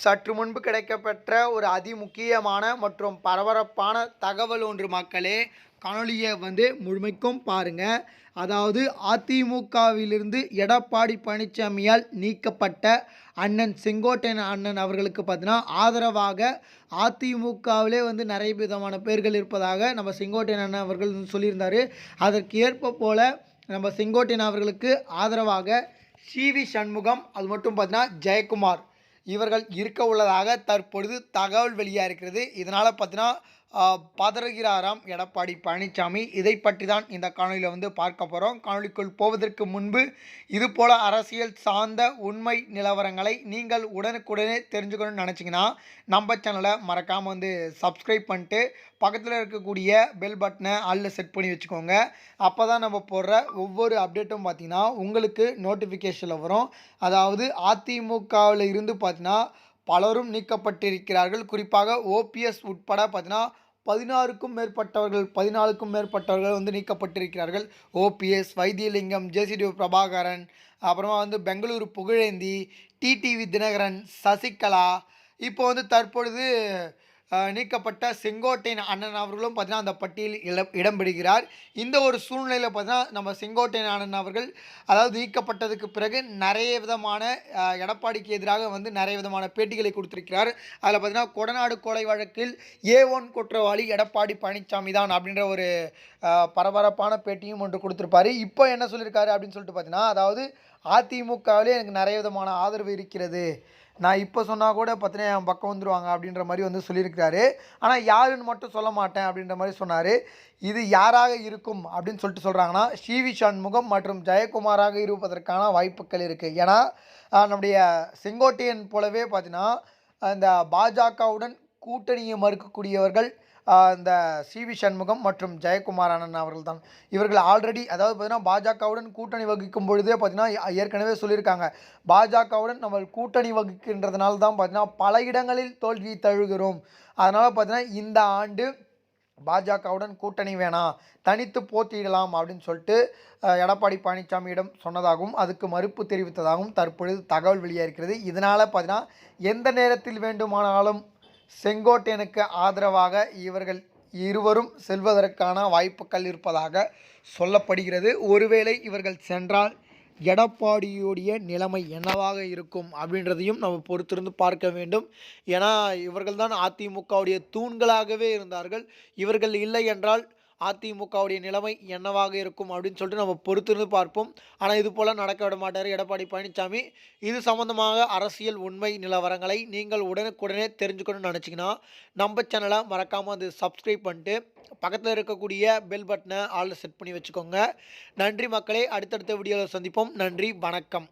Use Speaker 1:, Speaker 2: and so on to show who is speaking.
Speaker 1: சற்று முன்பு கிடைக்கப்பெற்ற ஒரு அதிமுக்கியமான மற்றும் பரபரப்பான தகவல் ஒன்று மக்களே. காணொலியை முழுமைக்கும் பாருங்க. அதாவது அதிமுகவிலிருந்து எடப்பாடி பழனிசாமியால் நீக்கப்பட்ட அண்ணன் செங்கோட்டையன் அண்ணன் அவர்களுக்கு பார்த்தீங்கன்னா ஆதரவாக அதிமுகவிலே நிறைய விதமான பேர்கள் இருப்பதாக நம்ம செங்கோட்டையன் அண்ணன் அவர்கள் சொல்லியிருந்தார். அதற்கு ஏற்ப போல நம்ம செங்கோட்டையன் அவர்களுக்கு ஆதரவாக சிவி சண்முகம், அது மட்டும் பார்த்தீங்கன்னா ஜெயக்குமார் இவர்கள் இருக்க உள்ளதாக தற்பொழுது தகவல் வெளியாக இருக்கிறது. இதனால் பார்த்தீங்கன்னா பதறுகிறாராம் எடப்பாடி பழனிசாமி. இதை பற்றி தான் இந்த காணொலியில் பார்க்க போகிறோம். காணொலிக்குள் போவதற்கு முன்பு இதுபோல் அரசியல் சார்ந்த உண்மை நிலவரங்களை நீங்கள் உடனுக்குடனே தெரிஞ்சுக்கணும்னு நினச்சிங்கன்னா நம்ம சேனலை மறக்காமல் சப்ஸ்கிரைப் பண்ணிட்டு பக்கத்தில் இருக்கக்கூடிய பெல் பட்டனை ஆல்ல செட் பண்ணி வச்சுக்கோங்க. அப்போ தான் நம்ம போடுற ஒவ்வொரு அப்டேட்டும் பார்த்திங்கன்னா உங்களுக்கு நோட்டிஃபிகேஷனில் வரும். அதாவது அதிமுகவில் இருந்து பார்த்திங்கன்னா பலரும் நீக்கப்பட்டிருக்கிறார்கள். குறிப்பாக ஓபிஎஸ் உட்பட பார்த்தீங்கன்னா 14க்கும் மேற்பட்டவர்கள் நீக்கப்பட்டிருக்கிறார்கள். ஓபிஎஸ், வைத்தியலிங்கம், ஜேசிடி பிரபாகரன், அப்புறமா பெங்களூரு புகழேந்தி, டிடிவி தினகரன், சசிகலா, இப்போ தற்பொழுது நீக்கப்பட்ட செங்கோட்டையன் அண்ணன் அவர்களும் பார்த்தீங்கன்னா அந்த பட்டியலில் இடம்பெறுகிறார். இந்த ஒரு சூழ்நிலையில் பார்த்தீங்கன்னா நம்ம செங்கோட்டையன் அண்ணன் அவர்கள் அதாவது நீக்கப்பட்டதுக்கு பிறகு நிறைய விதமான எடப்பாடிக்கு எதிராக நிறைய விதமான பேட்டிகளை கொடுத்திருக்கிறார். அதில் பார்த்தீங்கன்னா கொடநாடு கொலை வழக்கில் A1 குற்றவாளி எடப்பாடி பழனிசாமி தான் அப்படின்ற ஒரு பரபரப்பான பேட்டியும் ஒன்று கொடுத்துருப்பாரு. இப்போ என்ன சொல்லியிருக்காரு அப்படின்னு சொல்லிட்டு பார்த்தீங்கன்னா, அதாவது அதிமுகவிலே எனக்கு நிறைய விதமான ஆதரவு இருக்கிறது, நான் இப்போ சொன்னால் கூட பார்த்தீங்கன்னா என் பக்கம் வந்துடுவாங்க அப்படின்ற மாதிரி சொல்லியிருக்கிறாரு. ஆனால் யாருன்னு மட்டும் சொல்ல மாட்டேன் அப்படின்ற மாதிரி சொன்னார். இது யாராக இருக்கும் அப்படின்னு சொல்லிட்டு சொல்கிறாங்கன்னா சிவி சண்முகம் மற்றும் ஜெயக்குமாராக இருப்பதற்கான வாய்ப்புகள் இருக்குது. ஏன்னா நம்முடைய செங்கோட்டையன் போலவே பார்த்தீங்கன்னா இந்த பாஜகவுடன் கூட்டணியை மறுக்கக்கூடியவர்கள் இந்த சிவி சண்முகம் மற்றும் ஜெயக்குமார் அண்ணன் அவர்கள் தான். இவர்கள் ஆல்ரெடி அதாவது பார்த்தீங்கன்னா பாஜகவுடன் கூட்டணி வகிக்கும் பொழுதே பார்த்தீங்கன்னா ஏற்கனவே சொல்லியிருக்காங்க, பாஜகவுடன் நம்ம கூட்டணி வகிக்கின்றதுனால தான் பார்த்தீங்கன்னா பல இடங்களில் தோல்வி தழுகிறோம். அதனால் பார்த்தீங்கன்னா இந்த ஆண்டு பாஜகவுடன் கூட்டணி வேணாம், தனித்து போட்டியிடலாம் அப்படின்னு சொல்லிட்டு எடப்பாடி பழனிசாமியிடம் சொன்னதாகவும் அதுக்கு மறுப்பு தெரிவித்ததாகவும் தற்பொழுது தகவல் வெளியாக இருக்கிறது. இதனால் பார்த்தீங்கன்னா எந்த நேரத்தில் வேண்டுமானாலும் செங்கோட்டையனுக்கு ஆதரவாக இவர்கள் இருவரும் செல்வதற்கான வாய்ப்புகள் இருப்பதாக சொல்லப்படுகிறது. ஒருவேளை இவர்கள் சென்றால் எடப்பாடியுடைய நிலைமை என்னவாக இருக்கும் அப்படின்றதையும் நம்ம பொறுத்திருந்து பார்க்க வேண்டும். ஏன்னா இவர்கள் தான் அதிமுகவுடைய தூண்களாகவே இருந்தார்கள். இவர்கள் இல்லை என்றால் அதிமுகவுடைய நிலைமை என்னவாக இருக்கும் அப்படின்னு சொல்லிட்டு நம்ம பொறுத்திருந்து பார்ப்போம். ஆனால் இது போல் நடக்க விட மாட்டார் எடப்பாடி பழனிசாமி. இது சம்மந்தமாக அரசியல் உண்மை நிலவரங்களை நீங்கள் உடனுக்குடனே தெரிஞ்சுக்கணும்னு நினச்சிங்கன்னா நம்ம சேனலை மறக்காமல் சப்ஸ்கிரைப் பண்ணிட்டு பக்கத்தில் இருக்கக்கூடிய பெல் பட்டனை ஆல்ல செட் பண்ணி வச்சுக்கோங்க. நன்றி மக்களே, அடுத்தடுத்த வீடியோவில் சந்திப்போம். நன்றி, வணக்கம்.